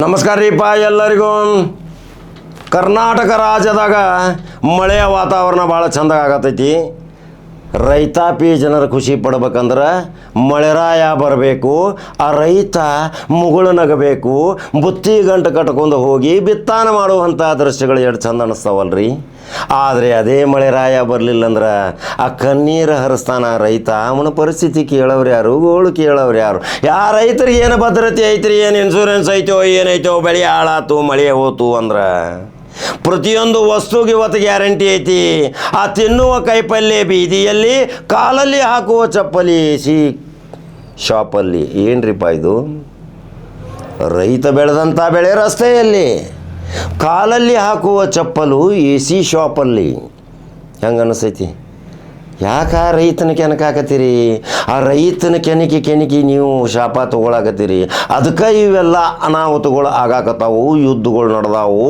ನಮಸ್ಕಾರ ರೀಪ ಎಲ್ಲರಿಗೂ. ಕರ್ನಾಟಕ ರಾಜ್ಯದಾಗ ಮಳೆಯ ವಾತಾವರಣ ಭಾಳ ಚಂದ ಆಗತೈತಿ. ರೈತಾಪಿ ಜನರು ಖುಷಿ ಪಡ್ಬೇಕಂದ್ರೆ ಮಳೆರಾಯ ಬರಬೇಕು. ಆ ರೈತ ಮುಗುಳು ನಗಬೇಕು, ಬುತ್ತಿ ಗಂಟು ಕಟ್ಕೊಂಡು ಹೋಗಿ ಬಿತ್ತಾನ ಮಾಡುವಂಥ ದೃಶ್ಯಗಳು ಎಷ್ಟು ಚಂದ ಅನ್ನಿಸ್ತಾವಲ್ರಿ. ಆದರೆ ಅದೇ ಮಳೆರಾಯ ಬರಲಿಲ್ಲ ಅಂದ್ರೆ ಆ ಕಣ್ಣೀರು ಹರಿಸ್ತಾನ ರೈತ. ಅವನ ಪರಿಸ್ಥಿತಿ ಕೇಳೋರು ಯಾರು, ಗೋಳು ಕೇಳೋರು ಯಾರು? ರೈತರಿಗೆ ಏನು ಭದ್ರತೆ ಐತ್ರಿ, ಏನು ಇನ್ಶೂರೆನ್ಸ್ ಐತೋ ಏನೈತೋ, ಬೆಳೆ ಹಾಳಾತು ಮಳೆ ಹೋತು ಅಂದ್ರೆ ಪ್ರತಿಯೊಂದು ವಸ್ತುಗೆ ಇವತ್ತು ಗ್ಯಾರಂಟಿ ಐತಿ. ಆ ತಿನ್ನುವ ಕೈಪಲ್ಯ ಬೀದಿಯಲ್ಲಿ, ಕಾಲಲ್ಲಿ ಹಾಕುವ ಚಪ್ಪಲಿ ಶಾಪಲ್ಲಿ. ಏನ್ರಿಪ್ಪ ಇದು? ರೈತ ಬೆಳೆದಂಥ ಬೆಳೆ ರಸ್ತೆಯಲ್ಲಿ, ಕಾಲಲ್ಲಿ ಹಾಕುವ ಚಪ್ಪಲು AC ಶಾಪಲ್ಲಿ. ಹೆಂಗೆ ಅನಿಸ್ತೈತಿ? ಯಾಕೆ ರೈತನ ಕೆನಕಾಕತ್ತೀರಿ? ಆ ರೈತನ ಕೆಣಕಿ ನೀವು ಶಾಪ ತೊಗೊಳಕತ್ತೀರಿ. ಅದಕ್ಕೆ ಇವೆಲ್ಲ ಅನಾಹುತಗಳು ಆಗಾಕತ್ತಾವು, ಯುದ್ಧಗಳು ನಡೆದಾವು,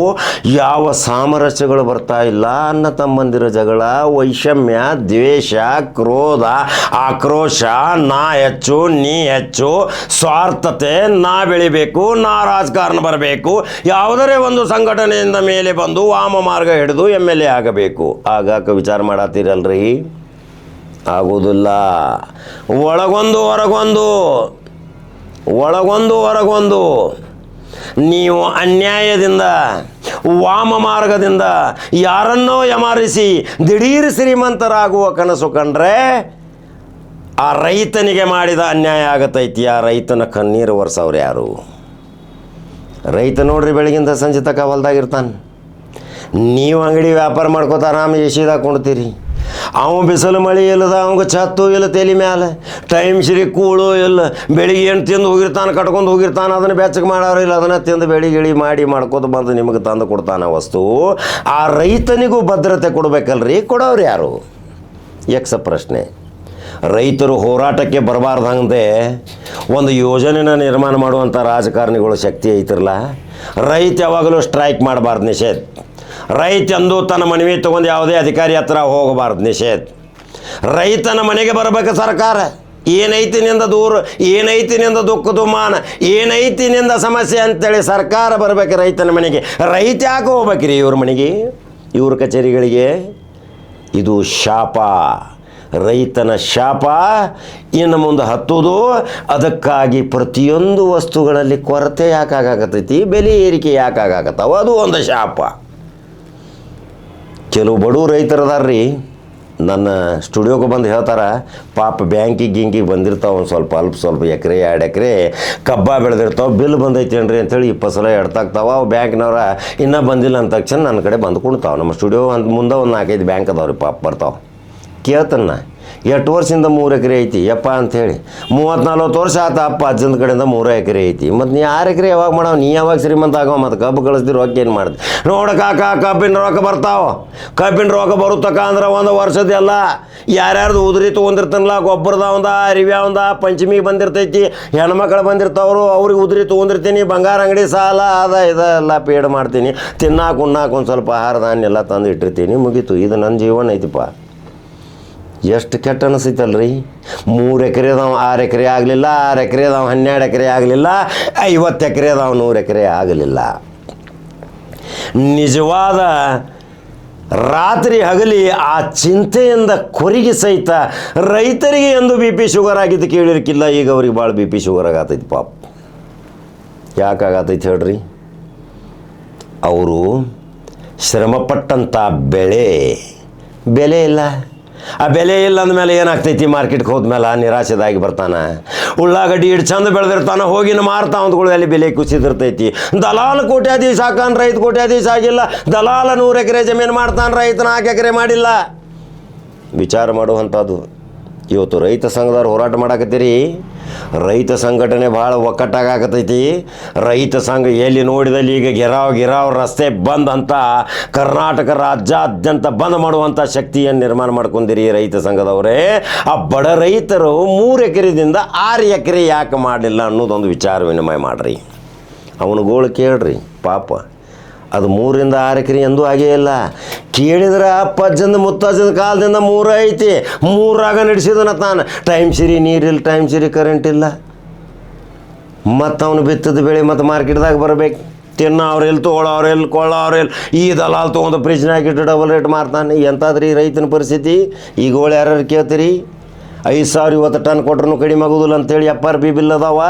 ಯಾವ ಸಾಮರಸ್ಯಗಳು ಬರ್ತಾ ಇಲ್ಲ. ಅನ್ನ ತಮ್ಮಂದಿರ ಜಗಳ, ವೈಷಮ್ಯ, ದ್ವೇಷ, ಕ್ರೋಧ, ಆಕ್ರೋಶ, ನಾ ಹೆಚ್ಚು ನೀ ಹೆಚ್ಚು, ಸ್ವಾರ್ಥತೆ, ನಾ ಬೆಳಿಬೇಕು, ನಾ ರಾಜಕಾರಣ ಬರಬೇಕು, ಯಾವುದರೇ ಒಂದು ಸಂಘಟನೆಯಿಂದ ಮೇಲೆ ಬಂದು ವಾಮ ಮಾರ್ಗ ಹಿಡಿದು MLA ಆಗಬೇಕು. ಆಗಾಕ ವಿಚಾರ ಮಾಡತ್ತೀರಲ್ರಿ? ಆಗೋದಿಲ್ಲ. ಒಳಗೊಂದು ಹೊರಗೊಂದು ನೀವು ಅನ್ಯಾಯದಿಂದ, ವಾಮ ಮಾರ್ಗದಿಂದ ಯಾರನ್ನೋ ಯಮಾರಿಸಿ ದಿಢೀರ್ ಶ್ರೀಮಂತರಾಗುವ ಕನಸು ಕಂಡ್ರೆ ಆ ರೈತನಿಗೆ ಮಾಡಿದ ಅನ್ಯಾಯ ಆಗತೈತಿ. ಆ ರೈತನ ಕಣ್ಣೀರು ಒರೆಸವ್ರು ಯಾರು? ರೈತ ನೋಡ್ರಿ, ಬೆಳಗಿಂದ ಸಂಜೆ ತಕ ಹೊಲ್ದಾಗಿರ್ತಾನೆ. ನೀವು ಅಂಗಡಿ ವ್ಯಾಪಾರ ಮಾಡ್ಕೋತ ಆರಾಮ ಎಸಿದಾಗ ಕುಣ್ತೀರಿ. ಅವ ಬಿಸಿಲು ಮಳೆ ಇಲ್ಲದ, ಅವಂಗೆ ಛತ್ತು ಇಲ್ಲ ತಲೆ ಮ್ಯಾಲೆ, ಟೈಮ್ ಸರಿ ಕೂಳು ಇಲ್ಲ. ಬೆಳಿಗ್ಗೆ ಏನು ತಿಂದು ಹೋಗಿರ್ತಾನೆ, ಕಟ್ಕೊಂಡು ಹೋಗಿರ್ತಾನೆ, ಅದನ್ನು ಬೆಚ್ಚಗೆ ಮಾಡೋರು ಇಲ್ಲ, ಅದನ್ನು ತಿಂದು ಬೆಳಿಗ್ಗೆ ಮಾಡ್ಕೋತ ಬಂದು ನಿಮಗೆ ತಂದು ಕೊಡ್ತಾನೆ ವಸ್ತು. ಆ ರೈತನಿಗೂ ಭದ್ರತೆ ಕೊಡಬೇಕಲ್ರಿ? ಕೊಡೋರು ಯಾರು? ಯಕ್ಷ ಪ್ರಶ್ನೆ. ರೈತರು ಹೋರಾಟಕ್ಕೆ ಬರಬಾರ್ದಂತೆ ಒಂದು ಯೋಜನೆನ ನಿರ್ಮಾಣ ಮಾಡುವಂಥ ರಾಜಕಾರಣಿಗಳು ಶಕ್ತಿ ಐತಿರಲ್ಲ. ರೈತ ಯಾವಾಗಲೂ ಸ್ಟ್ರೈಕ್ ಮಾಡಬಾರ್ದು, ನಿಷೇಧ. ರೈತ ಅಂದು ತನ್ನ ಮನವಿ ತೊಗೊಂಡು ಯಾವುದೇ ಅಧಿಕಾರಿ ಹತ್ರ ಹೋಗಬಾರ್ದು, ನಿಷೇಧ. ರೈತನ ಮನೆಗೆ ಬರಬೇಕು ಸರ್ಕಾರ. ಏನೈತಿ ನಿಂದ ದೂರ, ಏನೈತಿ ನಿಂದ ದುಃಖ ದುಮ್ಮಾನ, ಏನೈತಿ ನಿಂದ ಸಮಸ್ಯೆ ಅಂತೇಳಿ ಸರ್ಕಾರ ಬರಬೇಕು ರೈತನ ಮನೆಗೆ. ರೈತ ಯಾಕೆ ಹೋಗ್ಬೇಕ್ರಿ ಇವ್ರ ಮನೆಗೆ, ಇವ್ರ ಕಚೇರಿಗಳಿಗೆ? ಇದು ಶಾಪ, ರೈತನ ಶಾಪ. ಇನ್ನು ಮುಂದೆ ಹತ್ತುವುದು. ಅದಕ್ಕಾಗಿ ಪ್ರತಿಯೊಂದು ವಸ್ತುಗಳಲ್ಲಿ ಕೊರತೆ ಯಾಕಾಗತೈತಿ, ಬೆಲೆ ಏರಿಕೆ ಯಾಕಾಗತ್ತವ, ಅದು ಒಂದು ಶಾಪ. ಕೆಲವು ಬಡವ ರೈತರದಾರ್ರಿ, ನನ್ನ ಸ್ಟುಡಿಯೋಗೆ ಬಂದು ಹೇಳ್ತಾರೆ, ಪಾಪ ಬ್ಯಾಂಕಿಗೆ ಬಂದಿರ್ತಾವೆ ಒಂದು ಸ್ವಲ್ಪ ಸ್ವಲ್ಪ ಎಕರೆ 2 ಎಕರೆ ಕಬ್ಬ ಬೆಳೆದಿರ್ತಾವೆ, ಬಿಲ್ ಬಂದೈತೇನ್ರಿ ಅಂತೇಳಿ 20 ಸಲ ಎಡ್ತಾಗ್ತಾವೆ. ಅವು ಬ್ಯಾಂಕ್ನವ್ರ ಇನ್ನೂ ಬಂದಿಲ್ಲ ಅಂದ ತಕ್ಷಣ ನನ್ನ ಕಡೆ ಬಂದು ಕುಣ್ತಾವೆ. ನಮ್ಮ ಸ್ಟುಡಿಯೋ ಮುಂದೆ ಒಂದು 4-5 ಬ್ಯಾಂಕ್ ಅದಾವ್ರಿ, ಪಾಪ ಬರ್ತಾವೆ. ಕೇಳ್ತಾನ, 8 ವರ್ಷದಿಂದ 3 ಎಕರೆ ಐತಿ ಯಪ್ಪ ಅಂಥೇಳಿ. 30-40 ವರ್ಷ ಆತ ಅಪ್ಪ ಅಜ್ಜನ ಕಡೆಯಿಂದ 3 ಎಕರೆ ಐತಿ. ಮತ್ತು ನೀ 6 ಎಕರೆ ಯಾವಾಗ ಮಾಡವ? ನೀ ಯಾವಾಗ ಶ್ರೀಮಂತ ಆಗವ? ಮತ್ತು ಕಬ್ಬು ಕಳಿಸ್ದಿ ರೊಕ್ಕ ಏನು ಮಾಡ್ದೆ? ನೋಡು ಕಾಕ, ಕಬ್ಬಿನ ರೊಕ್ಕ ಬರ್ತಾವೆ. ಕಬ್ಬಿನ ರೊಕ್ಕ ಬರುತ್ತಕ್ಕ ಅಂದ್ರೆ ಒಂದು ವರ್ಷದೆಲ್ಲ ಯಾರ್ಯಾರ್ದು ಉದುರಿ ತೊಗೊಂಡಿರ್ತಾನಲ್ಲ, ಗೊಬ್ಬರದ ಒಂದ, ಅರಿವ್ಯ ಒಂದ, ಪಂಚಮಿಗೆ ಬಂದಿರ್ತೈತಿ, ಹೆಣ್ಮಕ್ಳು ಬಂದಿರ್ತಾವ್ರು, ಅವ್ರಿಗೆ ಉದುರಿ ತೊಗೊಂಡಿರ್ತೀನಿ, ಬಂಗಾರ ಅಂಗಡಿ ಸಾಲ ಇದೆಲ್ಲ ಪೇಡ್ ಮಾಡ್ತೀನಿ, ತಿನ್ನಾಕ ಉಣ್ಣಾಕ ಒಂದು ಸ್ವಲ್ಪ ಆಹಾರ ಧಾನ್ಯ ಎಲ್ಲ ತಂದು ಇಟ್ಟಿರ್ತೀನಿ, ಮುಗೀತು. ಇದು ನನ್ನ ಜೀವನ ಐತಿಪ್ಪ. ಎಷ್ಟು ಕೆಟ್ಟ ಅನಿಸೈತಲ್ರಿ? 3 ಎಕರೆದವ 6 ಎಕರೆ ಆಗಲಿಲ್ಲ, 6 ಎಕರೆದವ 12 ಎಕರೆ ಆಗಲಿಲ್ಲ, 50 ಎಕರೆದವ 100 ಎಕರೆ ಆಗಲಿಲ್ಲ. ನಿಜವಾದ ರಾತ್ರಿ ಹಗಲಿ ಆ ಚಿಂತೆಯಿಂದ ಕೊರಿಗೆ ಸಹಿತ ರೈತರಿಗೆ ಎಂದು BP ಶುಗರ್ ಆಗಿದ್ದು ಕೇಳಿರ್ಕಿಲ್ಲ. ಈಗ ಅವ್ರಿಗೆ ಭಾಳ BP ಶುಗರ್ ಆಗತೈತಿ ಪಾಪ. ಯಾಕಾಗತೈತಿ ಹೇಳ್ರಿ? ಅವರು ಶ್ರಮಪಟ್ಟಂಥ ಬೆಲೆ ಇಲ್ಲ. ಆ ಬೆಲೆ ಇಲ್ಲ ಅಂದಮೇಲೆ ಏನಾಗ್ತೈತಿ? ಮಾರ್ಕೆಟ್ಗೆ ಹೋದ್ಮೇಲೆ ನಿರಾಶೆದಾಗಿ ಬರ್ತಾನೆ. ಉಳ್ಳಾಗಡ್ಡಿ ಇಟ್ಟು ಚಂದ ಬೆಳೆದಿರ್ತಾನೆ, ಹೋಗಿನ ಮಾರ್ತಾ ಅಂದ್ಗಳು ಅಲ್ಲಿ ಬೆಲೆ ಕುಸಿದಿರ್ತೈತಿ. ದಲಾಲ ಕೋಟ್ಯಾಧೀಶ ಹಾಕಾನ, ರೈತ ಕೋಟ್ಯಾಧೀಶ ಆಗಿಲ್ಲ. ದಲಾಲ 100 ಎಕರೆ ಜಮೀನು ಮಾಡ್ತಾನೆ, ರೈತ 4 ಎಕರೆ ಮಾಡಿಲ್ಲ. ವಿಚಾರ ಮಾಡುವಂಥದ್ದು. ಇವತ್ತು ರೈತ ಸಂಘದವ್ರು ಹೋರಾಟ ಮಾಡಾಕತ್ತೀರಿ. ರೈತ ಸಂಘಟನೆ ಭಾಳ ಒಕ್ಕಟ್ಟಾಗತೈತಿ. ರೈತ ಸಂಘ ಎಲ್ಲಿ ನೋಡಿದಲ್ಲಿ ಈಗ ಗಿರಾವ್ ರಸ್ತೆ ಬಂದ್ ಅಂತ ಕರ್ನಾಟಕ ರಾಜ್ಯಾದ್ಯಂತ ಬಂದ್ ಮಾಡುವಂಥ ಶಕ್ತಿಯನ್ನು ನಿರ್ಮಾಣ ಮಾಡ್ಕೊಂಡಿರಿ ರೈತ ಸಂಘದವರೇ. ಆ ಬಡ ರೈತರು 3 ಎಕರೆದಿಂದ 6 ಎಕರೆ ಯಾಕೆ ಮಾಡಲಿಲ್ಲ ಅನ್ನೋದೊಂದು ವಿಚಾರ ವಿನಿಮಯ ಮಾಡಿರಿ. ಅವನು ಗೋಳು ಕೇಳ್ರಿ ಪಾಪ. ಅದು 3ರಿಂದ 6 ಎಕರೆ ಎಂದೂ ಆಗೇ ಇಲ್ಲ. ಕೇಳಿದ್ರೆ ಅಪ್ಪಜ್ಜಂದ ಮುತ್ತಜ್ಜನ ಕಾಲದಿಂದ 3 ಐತಿ, 3ರಾಗ ನಡೆಸಿದನ ತಾನು. ಟೈಮ್ ಸಿರಿ ನೀರಿಲ್ಲ, ಟೈಮ್ ಸಿರಿ ಕರೆಂಟ್ ಇಲ್ಲ. ಮತ್ತು ಅವನು ಬಿತ್ತದ ಬೆಳೆ ಮತ್ತು ಮಾರ್ಕೆಟ್ದಾಗ ಬರ್ಬೇಕು, ತಿನ್ನೋ ಅವ್ರೆಲ್ಲಿ ತೊಗೊಳ್ಳೋ ಅವ್ರೆಲ್ಲಿ ಕೊಳ್ಳೋ ಅವ್ರೆಲ್ಲಿ ಈ ದಲಾಲ್ ತೊಗೊಂಡು ಫ್ರಿಜ್ನಾಗ ಇಟ್ಟು ಡಬಲ್ ರೇಟ್ ಮಾರ್ತಾನೆ. ಎಂತಾದ್ರಿ ರೈತನ ಪರಿಸ್ಥಿತಿ? ಈಗ ಯಾರು ಕೇಳ್ತೀರಿ? 5,000 ಇವತ್ತು ಟನ್ ಕೊಟ್ರೂ ಕಡಿಮೆ ಆಗೋದಿಲ್ಲ ಅಂತೇಳಿ FRP ಬಿಲ್ ಅದಾವ.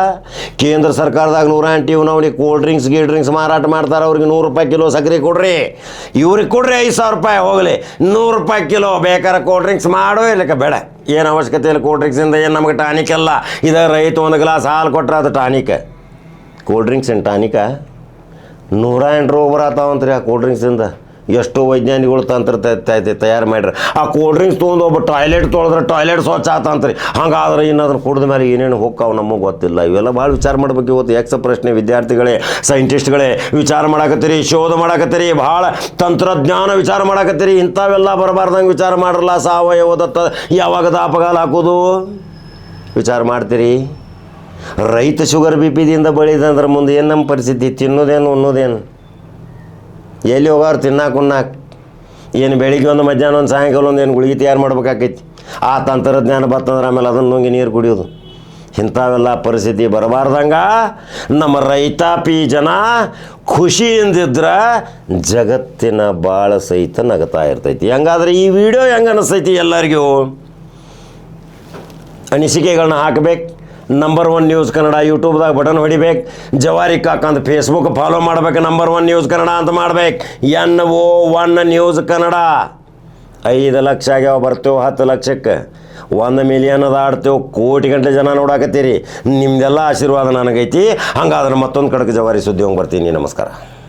ಕೇಂದ್ರ ಸರ್ಕಾರದಾಗ 108 ಅವ್ನಿಗೆ ಕೋಲ್ಡ್ ಡ್ರಿಂಕ್ಸ್ ಮಾರಾಟ ಮಾಡ್ತಾರೆ. ಅವ್ರಿಗೆ 100 ರೂಪಾಯಿ ಕಿಲೋ ಸಕ್ಕರೆ ಕೊಡ್ರಿ, ಇವ್ರಿಗೆ ಕೊಡ್ರಿ 5,000 ರೂಪಾಯಿ, ಹೋಗಲಿ 100 ರೂಪಾಯಿ ಕಿಲೋ. ಬೇಕಾದ್ರೆ ಕೋಲ್ಡ್ ಡ್ರಿಂಕ್ಸ್ ಮಾಡೋ ಇಲ್ಲಕ್ಕೆ ಬೇಡ, ಏನು ಅವಶ್ಯಕತೆ ಇಲ್ಲ. ಕೋಲ್ಡ್ ಡ್ರಿಂಕ್ಸಿಂದ ಏನು ನಮಗೆ ಟಾನಿಕ್ ಅಲ್ಲ. ಇದು ರೈತ ಒಂದು ಗ್ಲಾಸ್ ಹಾಲು ಕೊಟ್ರೆ ಅದು ಟಾನಿಕ್. ಕೋಲ್ಡ್ ಡ್ರಿಂಕ್ಸ್ ಏನು ಟಾನಿಕ? 108 ರೋಗ ಬರತ್ತಾವಂತ್ರಿ ಆ ಕೋಲ್ಡ್ ಡ್ರಿಂಕ್ಸಿಂದ. ಎಷ್ಟೋ ವೈಜ್ಞಾನಿಕಗಳು ತಂತ್ರ ತಯಾರು ಮಾಡ್ರಿ. ಆ ಕೋಲ್ಡ್ ಡ್ರಿಂಕ್ಸ್ ತೊಗೊಂಡು ಒಬ್ಬ ಟಾಯ್ಲೆಟ್ ತೊಳೆದ್ರೆ ಟಾಯ್ಲೆಟ್ ಸ್ವಚ್ಛ ಆತಂತ್ರಿ. ಹಂಗಾದ್ರೆ ಇನ್ನದನ್ನು ಕುಡಿದ ಮೇಲೆ ಏನೇನು ಹೋಗ್ತಾವೆ ನಮಗೆ ಗೊತ್ತಿಲ್ಲ. ಇವೆಲ್ಲ ಭಾಳ ವಿಚಾರ ಮಾಡ್ಬೇಕು. ಇವತ್ತು ಯಕ್ಷ ಪ್ರಶ್ನೆ ವಿದ್ಯಾರ್ಥಿಗಳೇ, ಸೈಂಟಿಸ್ಟ್ಗಳೇ ವಿಚಾರ ಮಾಡಕತ್ತೀರಿ, ಶೋಧ ಮಾಡಕತ್ತೀರಿ, ಭಾಳ ತಂತ್ರಜ್ಞಾನ ವಿಚಾರ ಮಾಡಕತ್ತೀರಿ. ಇಂಥವೆಲ್ಲ ಬರಬಾರ್ದಂಗೆ ವಿಚಾರ ಮಾಡ್ರಲ್ಲ. ಸಾವಯವದತ್ತ ಯಾವಾಗ ದಾಪಗಾಲ ಹಾಕೋದು ವಿಚಾರ ಮಾಡ್ತೀರಿ. ರೈತ ಶುಗರ್ BP ಬಳಿದಂದ್ರೆ ಮುಂದೆ ಏನು ನಮ್ಮ ಪರಿಸ್ಥಿತಿ? ತಿನ್ನೋದೇನು ಅನ್ನೋದೇನು? ಎಲ್ಲಿ ಹೋಗೋರು ತಿನ್ನಾಕ ಉಣ್ಣಾಕ? ಏನು ಬೆಳಿಗ್ಗೆ ಒಂದು ಮಧ್ಯಾಹ್ನ ಒಂದು ಸಾಯಂಕಾಲ ಒಂದು ಏನು ಗುಳಿಗೆ ತಯಾರು ಮಾಡ್ಬೇಕಾಕೈತಿ. ಆ ತಂತ್ರಜ್ಞಾನ ಬರ್ತಂದ್ರೆ ಆಮೇಲೆ ಅದನ್ನು ನುಂಗಿ ನೀರು ಕುಡಿಯೋದು. ಇಂಥವೆಲ್ಲ ಪರಿಸ್ಥಿತಿ ಬರಬಾರ್ದಂಗೆ ನಮ್ಮ ರೈತಾಪಿ ಜನ ಖುಷಿಯಿಂದಿದ್ರೆ ಜಗತ್ತಿನ ಭಾಳ ಸಹಿತ ನಗತಾ ಇರ್ತೈತಿ. ಹಂಗಾದ್ರೆ ಈ ವಿಡಿಯೋ ಹೆಂಗೆ ಅನಿಸ್ತೈತಿ? ಎಲ್ಲರಿಗೂ ಅನಿಸಿಕೆಗಳನ್ನ ಹಾಕಬೇಕು. ನಂಬರ್ 1 ನ್ಯೂಸ್ ಕನ್ನಡ ಯೂಟ್ಯೂಬ್ದಾಗ ಬಟನ್ ಹೊಡಿಬೇಕು. ಜವಾರಿ ಕಾಕಂತ ಫೇಸ್ಬುಕ್ ಫಾಲೋ ಮಾಡ್ಬೇಕು. ನಂಬರ್ 1 ನ್ಯೂಸ್ ಕನ್ನಡ ಅಂತ ಮಾಡ್ಬೇಕು. NO1 news Kannada. 5 ಲಕ್ಷ ಆಗ್ಯಾವ, ಬರ್ತೇವೆ 10 ಲಕ್ಷಕ್ಕೆ. 1 ಮಿಲಿಯನ್ ಆಡ್ತೇವೆ, ಕೋಟಿ ಗಂಟೆ ಜನ ನೋಡಾಕತ್ತೀರಿ. ನಿಮ್ದೆಲ್ಲ ಆಶೀರ್ವಾದ ನನಗೈತಿ. ಹಂಗಾದ್ರೆ ಮತ್ತೊಂದು ಕಡೆಗೆ ಜವಾರಿ ಸುದ್ದಿ ಹೋಗಿ ಬರ್ತೀನಿ. ನಮಸ್ಕಾರ.